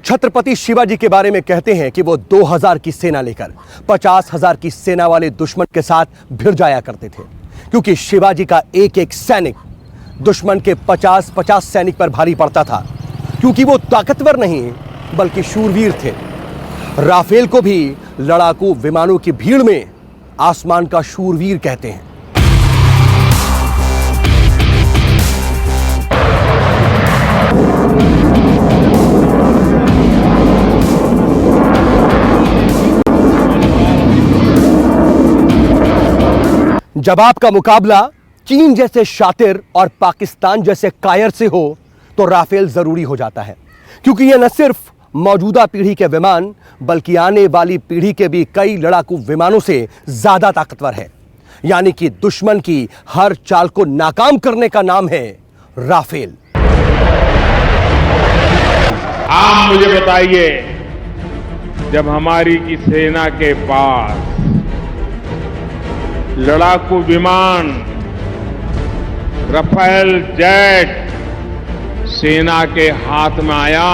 छत्रपति शिवाजी के बारे में कहते हैं कि वो 2000 की सेना लेकर 50,000 की सेना वाले दुश्मन के साथ भिड़ जाया करते थे, क्योंकि शिवाजी का एक एक सैनिक दुश्मन के 50-50 सैनिक पर भारी पड़ता था, क्योंकि वो ताकतवर नहीं बल्कि शूरवीर थे। राफेल को भी लड़ाकू विमानों की भीड़ में आसमान का शूरवीर कहते हैं। जब आपका मुकाबला चीन जैसे शातिर और पाकिस्तान जैसे कायर से हो तो राफेल जरूरी हो जाता है, क्योंकि यह न सिर्फ मौजूदा पीढ़ी के विमान बल्कि आने वाली पीढ़ी के भी कई लड़ाकू विमानों से ज्यादा ताकतवर है। यानी कि दुश्मन की हर चाल को नाकाम करने का नाम है राफेल। आप मुझे बताइए, जब हमारी की सेना के पास लड़ाकू विमान राफेल जेट सेना के हाथ में आया,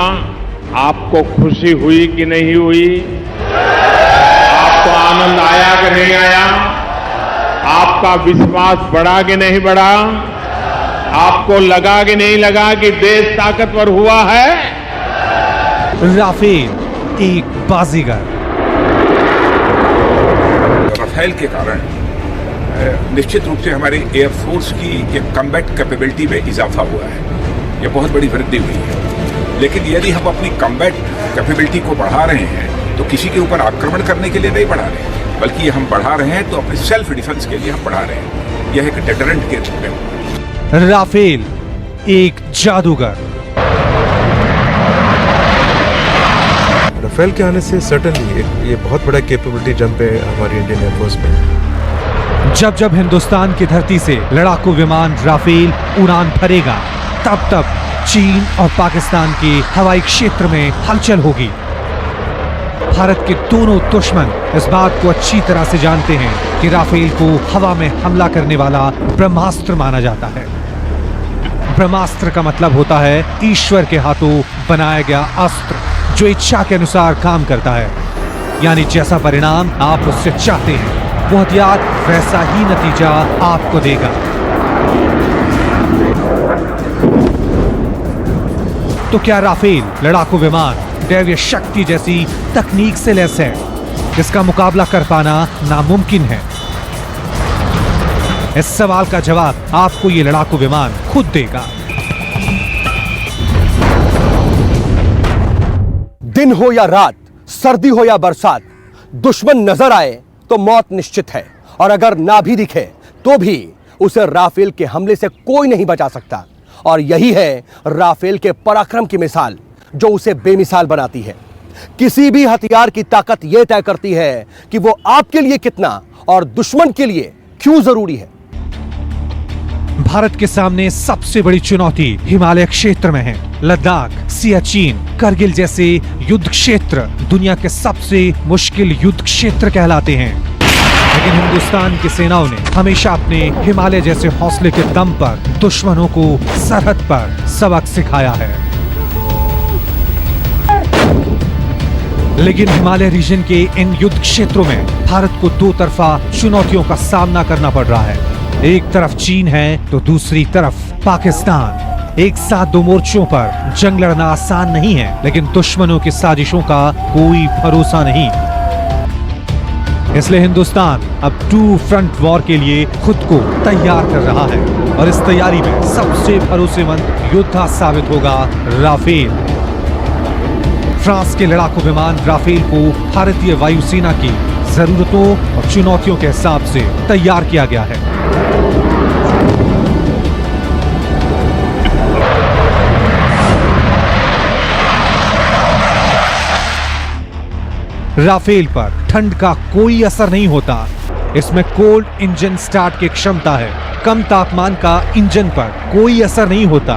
आपको खुशी हुई कि नहीं हुई? आपको आनंद आया कि नहीं आया? आपका विश्वास बढ़ा कि नहीं बढ़ा? आपको लगा कि नहीं लगा कि देश ताकतवर हुआ है? राफेल एक बाजीगर। राफेल के कारण निश्चित रूप से हमारे एयरफोर्स की एक कम्बैट कैपेबिलिटी में इजाफा हुआ है। यह बहुत बड़ी वृद्धि हुई है। लेकिन यदि हम अपनी कम्बैट कैपेबिलिटी को बढ़ा रहे हैं तो किसी के ऊपर आक्रमण करने के लिए नहीं बढ़ा रहे, बल्कि हम बढ़ा रहे हैं तो अपने सेल्फ डिफेंस के लिए हम बढ़ा रहे हैं। यह एक डेटरेंट के रूप में। राफेल एक जादूगर। राफेल के आने से सर्टेनली ये बहुत बड़ा कैपेबिलिटी जंप है हमारी इंडियन एयरफोर्स में। जब जब हिंदुस्तान की धरती से लड़ाकू विमान राफेल उड़ान भरेगा, तब तब चीन और पाकिस्तान के हवाई क्षेत्र में हलचल होगी। भारत के दोनों दुश्मन इस बात को अच्छी तरह से जानते हैं कि राफेल को हवा में हमला करने वाला ब्रह्मास्त्र माना जाता है। ब्रह्मास्त्र का मतलब होता है ईश्वर के हाथों बनाया गया अस्त्र, जो इच्छा के अनुसार काम करता है। यानी जैसा परिणाम आप उससे चाहते हैं, वो हथियार वैसा ही नतीजा आपको देगा। तो क्या राफेल लड़ाकू विमान दैवीय शक्ति जैसी तकनीक से लैस है? इसका मुकाबला कर पाना नामुमकिन है। इस सवाल का जवाब आपको ये लड़ाकू विमान खुद देगा। दिन हो या रात, सर्दी हो या बरसात, दुश्मन नजर आए तो मौत निश्चित है, और अगर ना भी दिखे तो भी उसे राफेल के हमले से कोई नहीं बचा सकता। और यही है राफेल के पराक्रम की मिसाल, जो उसे बेमिसाल बनाती है। किसी भी हथियार की ताकत यह तय करती है कि वो आपके लिए कितना और दुश्मन के लिए क्यों जरूरी है। भारत के सामने सबसे बड़ी चुनौती हिमालय क्षेत्र में है। लद्दाख, सियाचिन, करगिल जैसे युद्ध क्षेत्र दुनिया के सबसे मुश्किल युद्ध क्षेत्र कहलाते हैं। लेकिन हिंदुस्तान की सेनाओं ने हमेशा अपने हिमालय जैसे हौसले के दम पर दुश्मनों को सरहद पर सबक सिखाया है। लेकिन हिमालय रीजन के इन युद्ध क्षेत्रों में भारत को दो तरफा चुनौतियों का सामना करना पड़ रहा है। एक तरफ चीन है तो दूसरी तरफ पाकिस्तान। एक साथ दो मोर्चों पर जंग लड़ना आसान नहीं है, लेकिन दुश्मनों की साजिशों का कोई भरोसा नहीं। इसलिए हिंदुस्तान अब टू फ्रंट वॉर के लिए खुद को तैयार कर रहा है, और इस तैयारी में सबसे भरोसेमंद योद्धा साबित होगा राफेल। फ्रांस के लड़ाकू विमान राफेल को भारतीय वायुसेना की जरूरतों और चुनौतियों के हिसाब से तैयार किया गया है। राफेल पर ठंड का कोई असर नहीं होता। इसमें कोल्ड इंजन स्टार्ट की क्षमता है। कम तापमान का इंजन पर कोई असर नहीं होता।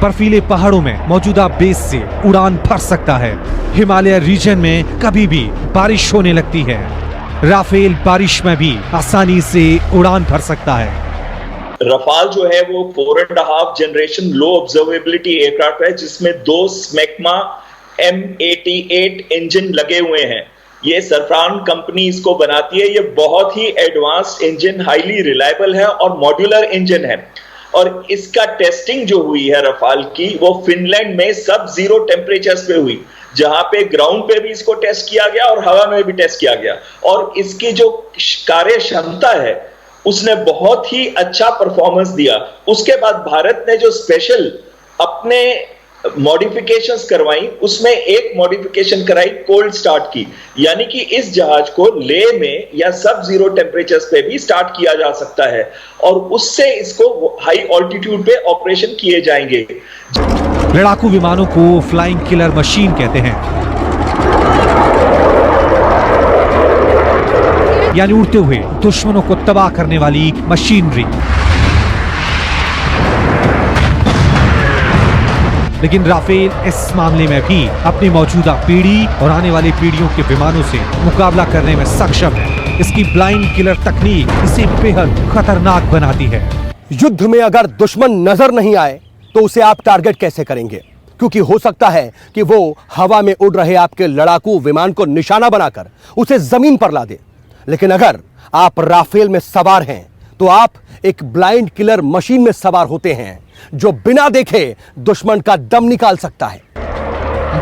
बर्फीले पहाड़ों में मौजूदा बेस से उड़ान भर सकता है। हिमालय रीजन में कभी भी बारिश होने लगती है। राफेल बारिश में भी आसानी से उड़ान भर सकता है। रफाल जो है वो 4.5 जनरेशन लो ऑब्जर्वेबिलिटी एयरक्राफ्ट है, जिसमें 2 स्मेकमा M88 इंजन लगे हुए हैं। ये सरफरान कंपनी इसको बनाती है। ये बहुत ही एडवांस्ड इंजन, हाईली रिलायबल है और मॉड्यूलर इंजन है। और इसका टेस्टिंग जो हुई है रफाल की, वो फिनलैंड में सब जीरो टेम्परेचर्स पे हुई, जहां पे ग्राउंड पे भी इसको टेस्ट किया गया और हवा में भी टेस्ट किया गया। और इसकी जो कार्य क्षमता है, उसने बहुत ही अच्छा परफॉर्मेंस दिया। उसके बाद भारत ने जो स्पेशल अपने मॉडिफिकेशंस करवाई, उसमें एक मॉडिफिकेशन कराई कोल्ड स्टार्ट की, यानी कि इस जहाज को लेह में या सब जीरो टेम्परेचर्स पे भी स्टार्ट किया जा सकता है और उससे इसको हाई ऑल्टीट्यूड पे ऑपरेशन किए जाएंगे। लड़ाकू विमानों को फ्लाइंग किलर मशीन कहते हैं, यानी उड़ते हुए दुश्मनों को तबाह करने वाली मशीनरी। लेकिन राफेल इस मामले में भी अपनी मौजूदा पीढ़ी और आने वाली पीढ़ियों के विमानों से मुकाबला करने में सक्षम है। इसकी ब्लाइंड किलर तकनीक इसे बेहद खतरनाक बनाती है। युद्ध में अगर दुश्मन नजर नहीं आए तो उसे आप टारगेट कैसे करेंगे? क्योंकि हो सकता है कि वो हवा में उड़ रहे आपके लड़ाकू विमान को निशाना बनाकर उसे जमीन पर ला दे। लेकिन अगर आप राफेल में सवार हैं तो आप एक ब्लाइंड किलर मशीन में सवार होते हैं जो बिना देखे दुश्मन का दम निकाल सकता है।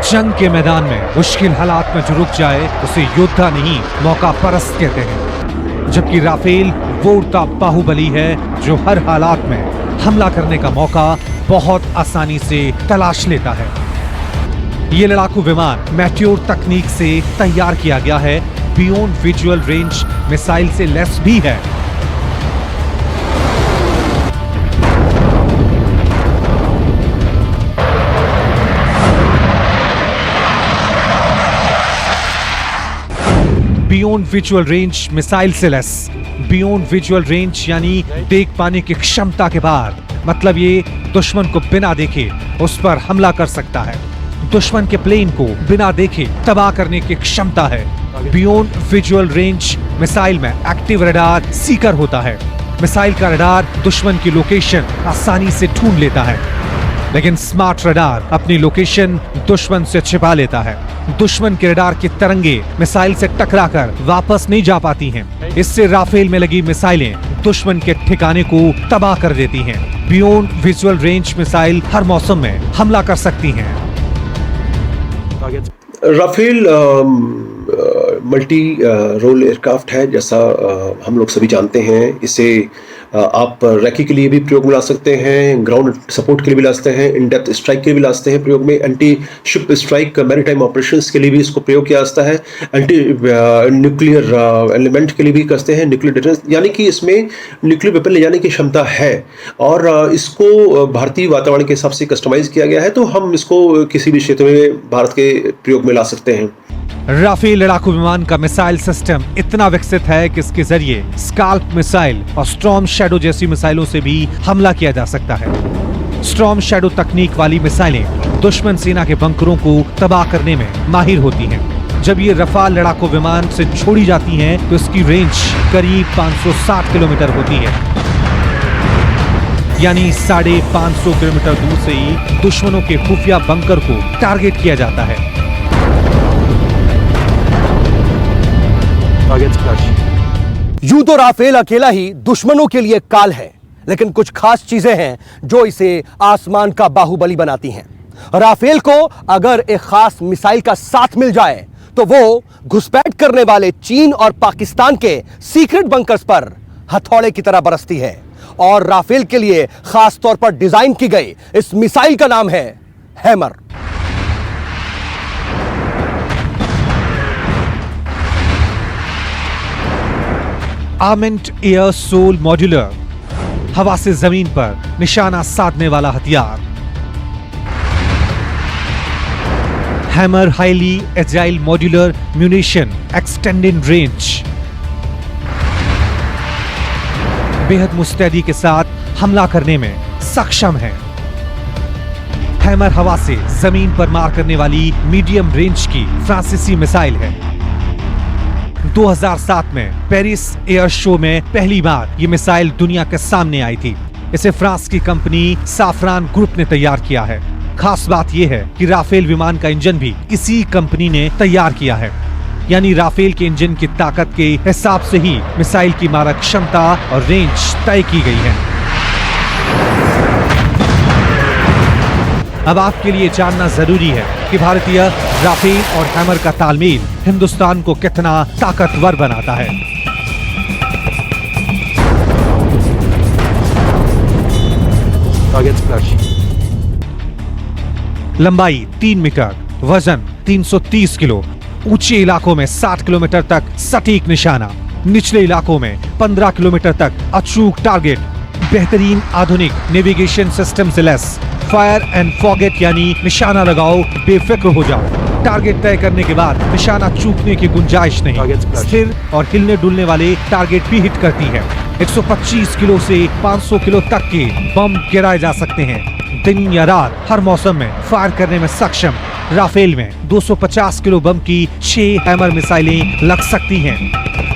जंग के मैदान में मुश्किल हालात में जो रुक जाए उसे योद्धा नहीं, मौका परस्त कहते हैं। जबकि राफेल वो उड़ता बाहुबली है जो हर हालात में हमला करने का मौका बहुत आसानी से तलाश लेता है। ये लड़ाकू विमान मैट्योर तकनीक से तैयार किया गया है, बियॉन्ड विजुअल रेंज मिसाइल से लेस भी है। बियॉन्ड विजुअल रेंज मिसाइल से लेस। बियॉन्ड विजुअल रेंज यानी देख पाने की क्षमता के बाद, मतलब ये दुश्मन को बिना देखे उस पर हमला कर सकता है। दुश्मन के प्लेन को बिना देखे तबाह करने की क्षमता है। बियॉन्ड विजुअल रेंज मिसाइल में एक्टिव रडार सीकर होता है। मिसाइल का रडार दुश्मन की लोकेशन आसानी से ढूंढ लेता है, लेकिन स्मार्ट रडार अपनी लोकेशन दुश्मन से छिपा लेता है। दुश्मन के रडार की तरंगे मिसाइल से टकराकर वापस नहीं जा पाती हैं। इससे राफेल में लगी मिसाइलें दुश्मन के ठिकाने को तबाह कर देती हैं। बियॉन्ड विजुअल रेंज मिसाइल हर मौसम में हमला कर सकती हैं। राफेल मल्टी रोल एयरक्राफ्ट है, जैसा हम लोग सभी जानते हैं। इसे आप रैकी के लिए भी प्रयोग में ला सकते हैं, ग्राउंड सपोर्ट के लिए भी ला सकते हैं, इन डेप्थ स्ट्राइक के लिए भी ला सकते हैं प्रयोग में, anti ship strike maritime operations के लिए भी इसको प्रयोग किया जाता है, एंटी न्यूक्लियर एलिमेंट के लिए भी करते हैं, न्यूक्लियर डिफेंस, यानी कि इसमें न्यूक्लियर वेपन ले जाने की क्षमता है। और इसको भारतीय वातावरण के हिसाब से कस्टमाइज किया गया है, तो हम इसको किसी भी क्षेत्र में भारत के प्रयोग में ला सकते हैं। राफेल लड़ाकू विमान का मिसाइल सिस्टम इतना विकसित है कि इसके जरिए स्काल्प मिसाइल और स्टॉर्म शैडो जैसी मिसाइलों से भी हमला किया जा सकता है। स्टॉर्म शैडो तकनीक वाली मिसाइलें दुश्मन सेना के बंकरों को तबाह करने में माहिर होती हैं। जब ये रफाल लड़ाकू विमान से छोड़ी जाती हैं तो इसकी रेंज करीब 560 किलोमीटर होती है, यानी 550 किलोमीटर दूर से ही दुश्मनों के खुफिया बंकर को टारगेट किया जाता है। यूं तो राफेल अकेला ही दुश्मनों के लिए काल है, लेकिन कुछ खास चीजें हैं जो इसे आसमान का बाहुबली बनाती हैं। राफेल को अगर एक खास मिसाइल का साथ मिल जाए तो वो घुसपैठ करने वाले चीन और पाकिस्तान के सीक्रेट बंकर्स पर हथौड़े की तरह बरसती है। और राफेल के लिए खास तौर पर डिजाइन की गई इस मिसाइल का नाम है हैमर। आर्मेंट एयर सोल मॉड्यूलर, हवा से जमीन पर निशाना साधने वाला हथियार। Hammer highly agile modular munition extended range, बेहद मुस्तैदी के साथ हमला करने में सक्षम है। हैमर हवा से जमीन पर मार करने वाली मीडियम रेंज की फ्रांसीसी मिसाइल है। 2007 में पेरिस एयर शो में पहली बार ये मिसाइल दुनिया के सामने आई थी। इसे फ्रांस की कंपनी साफरान ग्रुप ने तैयार किया है। खास बात यह है कि राफेल विमान का इंजन भी इसी कंपनी ने तैयार किया है, यानी राफेल के इंजन की ताकत के हिसाब से ही मिसाइल की मारक क्षमता और रेंज तय की गई है। अब आपके लिए जानना जरूरी है कि भारतीय राफेल और हैमर का तालमेल हिंदुस्तान को कितना ताकतवर बनाता है। लंबाई 3 मीटर, वजन 330 किलो, ऊंचे इलाकों में 60 किलोमीटर तक सटीक निशाना, निचले इलाकों में 15 किलोमीटर तक अचूक टारगेट, बेहतरीन आधुनिक नेविगेशन सिस्टम से लैस, फायर एंड फॉरगेट यानी निशाना लगाओ बेफिक्र हो जाओ। टारगेट तय करने के बाद निशाना चूकने की गुंजाइश नहीं, स्थिर और हिलने डुलने वाले टारगेट भी हिट करती है। 125 किलो से 500 किलो तक के बम गिराए जा सकते हैं। दिन या रात हर मौसम में फायर करने में सक्षम राफेल में 250 किलो बम की 6 हैमर मिसाइलें लग सकती हैं।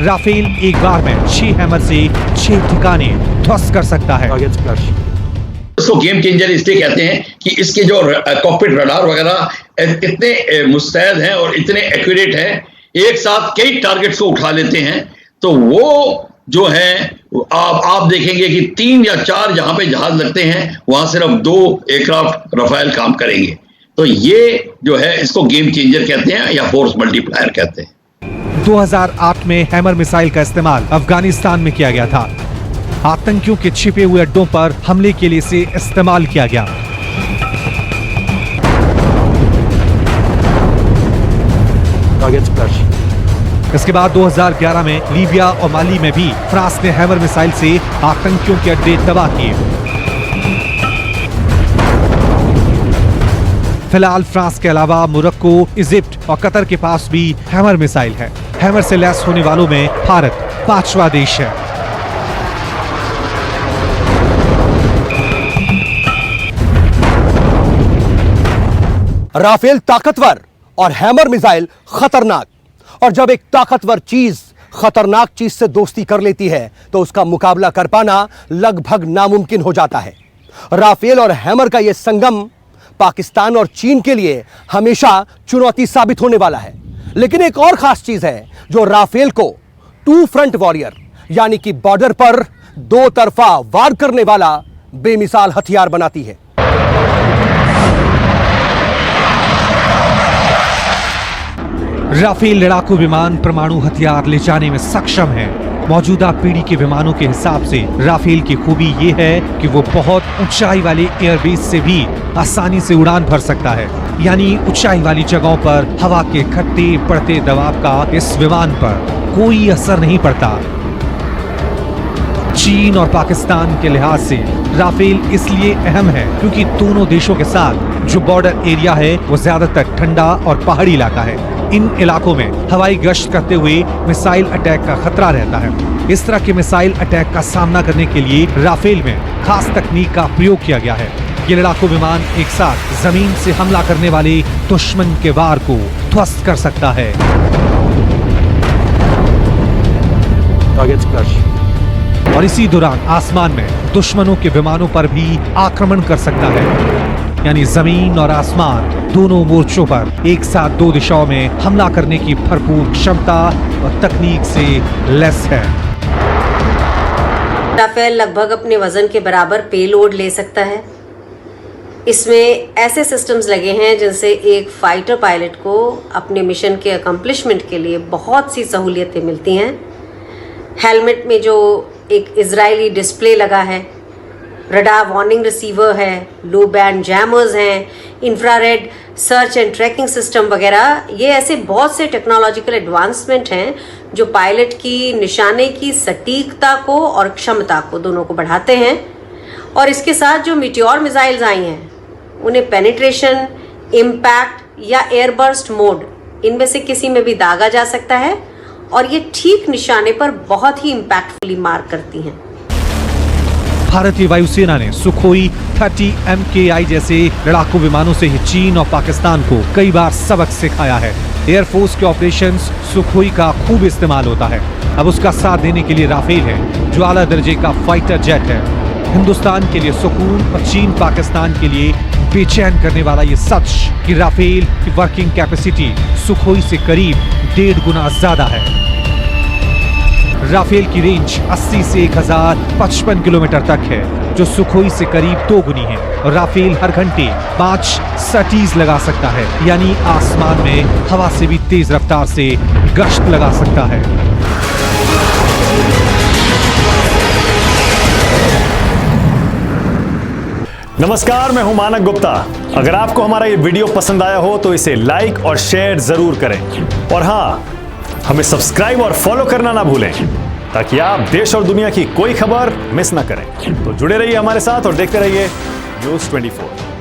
राफेल एक बार में 6 हैमर से 6 ठिकाने ध्वस्त कर सकता है। इसको गेम चेंजर इसलिए कहते हैं कि इसके जो कॉकपिट रडार वगैरह इतने मुस्तैद हैं और इतने एक्यूरेट हैं, एक साथ कई टारगेट्स को उठा लेते हैं। तो वो जो है आप देखेंगे कि 3 या 4 जहां पे जहाज लगते हैं वहां सिर्फ 2 एयरक्राफ्ट रफाल काम करेंगे। तो ये जो है इसको गेम चेंजर कहते हैं या फोर्स मल्टीप्लायर कहते हैं। 2008 में हैमर मिसाइल का इस्तेमाल अफगानिस्तान में किया गया था। आतंकियों के छिपे हुए अड्डों पर हमले के लिए इसे इस्तेमाल किया गया। इसके बाद 2011 में लीबिया और माली में भी फ्रांस ने हैमर मिसाइल से आतंकियों के अड्डे तबाह किए। फिलहाल फ्रांस के अलावा मोरक्को, इजिप्ट और कतर के पास भी हैमर मिसाइल है। हैमर से लैस होने वालों में भारत 5वां देश है। राफेल ताकतवर और हैमर मिसाइल खतरनाक, और जब एक ताकतवर चीज खतरनाक चीज से दोस्ती कर लेती है तो उसका मुकाबला कर पाना लगभग नामुमकिन हो जाता है। राफेल और हैमर का यह संगम पाकिस्तान और चीन के लिए हमेशा चुनौती साबित होने वाला है। लेकिन एक और खास चीज है जो राफेल को 2 फ्रंट वॉरियर यानी कि बॉर्डर पर 2 तरफा वार करने वाला बेमिसाल हथियार बनाती है। राफेल लड़ाकू विमान परमाणु हथियार ले जाने में सक्षम है। मौजूदा पीढ़ी के विमानों के हिसाब से राफेल की खूबी ये है कि वो बहुत ऊंचाई वाले एयरबेस से भी आसानी से उड़ान भर सकता है, यानी ऊंचाई वाली जगहों पर हवा के घटते बढ़ते दबाव का इस विमान पर कोई असर नहीं पड़ता। चीन और पाकिस्तान के लिहाज से राफेल इसलिए अहम है क्योंकि दोनों देशों के साथ जो बॉर्डर एरिया है वो ज्यादातर ठंडा और पहाड़ी इलाका है। इन इलाकों में हवाई गश्त करते हुए मिसाइल अटैक का खतरा रहता है। इस तरह के मिसाइल अटैक का सामना करने के लिए राफेल में खास तकनीक का प्रयोग किया गया है। ये लड़ाकू विमान एक साथ जमीन से हमला करने वाले दुश्मन के वार को ध्वस्त कर सकता है। और इसी दौरान आसमान में दुश्मनों के विमानों पर भी आक्रमण कर सकता है, यानी जमीन और आसमान दोनों मोर्चों पर एक साथ 2 दिशाओं में हमला करने की भरपूर क्षमता और तकनीक से लैस है। राफेल लगभग अपने वजन के बराबर पेलोड ले सकता है। इसमें ऐसे सिस्टम्स लगे हैं जिनसे एक फाइटर पायलट को अपने मिशन के अकम्प्लिशमेंट के लिए बहुत सी सहूलियतें मिलती हैं। हेलमेट में जो एक इजरायली डिस्प्ले लगा है, रडार वार्निंग रिसीवर है, लो बैंड जैमर्स हैं, infrared search and tracking system वगैरह, ये ऐसे बहुत से टेक्नोलॉजिकल एडवांसमेंट हैं जो पायलट की निशाने की सटीकता को और क्षमता को दोनों को बढ़ाते हैं। और इसके साथ जो मीटियोर मिसाइल्स आई हैं उन्हें पेनिट्रेशन, इम्पैक्ट या एयरबर्स्ट मोड, इनमें से किसी में भी दागा जा सकता है और ये ठीक निशाने पर बहुत ही इम्पैक्टफुली मार करती हैं। भारतीय वायुसेना ने सुखोई 30 MKI जैसे लड़ाकू विमानों से ही चीन और पाकिस्तान को कई बार सबक सिखाया है। एयरफोर्स के ऑपरेशंस सुखोई का खूब इस्तेमाल होता है। अब उसका साथ देने के लिए राफेल है जो आला दर्जे का फाइटर जेट है। हिंदुस्तान के लिए सुकून और चीन पाकिस्तान के लिए बेचैन करने वाला ये सच कि राफेल की वर्किंग कैपेसिटी सुखोई से करीब 1.5 गुना ज्यादा है। राफेल की रेंज 80 से 1055 किलोमीटर तक है, जो सुखोई से करीब 2 गुनी है। और राफेल हर घंटे 5 सटीज लगा सकता है, यानी आसमान में हवा से भी तेज रफ्तार से गश्त लगा सकता है। नमस्कार, मैं हूं मानक गुप्ता। अगर आपको हमारा ये वीडियो पसंद आया हो तो इसे लाइक और शेयर जरूर करें, और हां, हमें सब्सक्राइब और फॉलो करना ना भूलें ताकि आप देश और दुनिया की कोई खबर मिस ना करें। तो जुड़े रहिए हमारे साथ और देखते रहिए न्यूज़ 24।